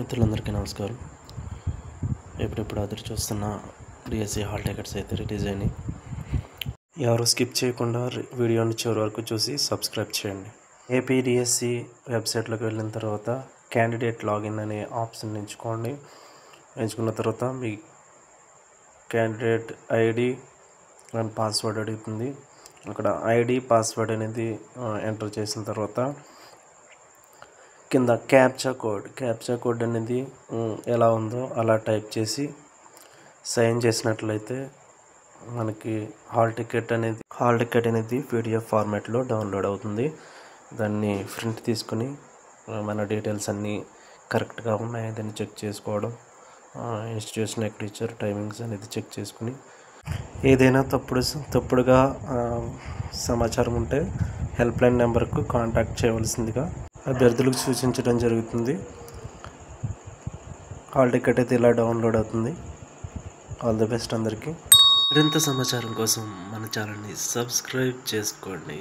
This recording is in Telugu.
మిత్రులందరికీ నమస్కారం. ఎప్పుడెప్పుడు ఎదురు చూస్తున్న డిఎస్సి హాల్ టికెట్స్ అయితే రిలీజ్ అయినాయి. ఎవరు స్కిప్ చేయకుండా వీడియోని చివరి వరకు చూసి సబ్స్క్రైబ్ చేయండి. ఏపీ డిఎస్సి వెబ్సైట్లోకి వెళ్ళిన తర్వాత క్యాండిడేట్ లాగిన్ అనే ఆప్షన్ ఎంచుకోండి. ఎంచుకున్న తర్వాత మీ క్యాండిడేట్ ఐడి అండ్ పాస్వర్డ్ అడుగుతుంది. అక్కడ ఐడి పాస్వర్డ్ అనేది ఎంటర్ చేసిన తర్వాత కింద క్యాప్చా కోడ్ అనేది ఎలా ఉందో అలా టైప్ చేసి సైన్ చేసినట్లయితే మనకి హాల్ టికెట్ అనేది పీడిఎఫ్ ఫార్మాట్లో డౌన్లోడ్ అవుతుంది. దాన్ని ప్రింట్ తీసుకొని మన డీటెయిల్స్ అన్నీ కరెక్ట్గా ఉన్నాయని చెక్ చేసుకోవడం, ఇన్స్టిట్యూషన్ ఎక్కడ ఇచ్చారు టైమింగ్స్ అనేది చెక్ చేసుకుని ఏదైనా తప్పుడుగా సమాచారం ఉంటే హెల్ప్ లైన్ నెంబర్కు కాంటాక్ట్ చేయవలసిందిగా అభ్యర్థులకు సూచించడం జరుగుతుంది. హాల్ టికెట్ అయితే ఇలా డౌన్లోడ్ అవుతుంది. ఆల్ ది బెస్ట్ అందరికీ. మరింత సమాచారం కోసం మన ఛానల్ని సబ్స్క్రైబ్ చేసుకోండి.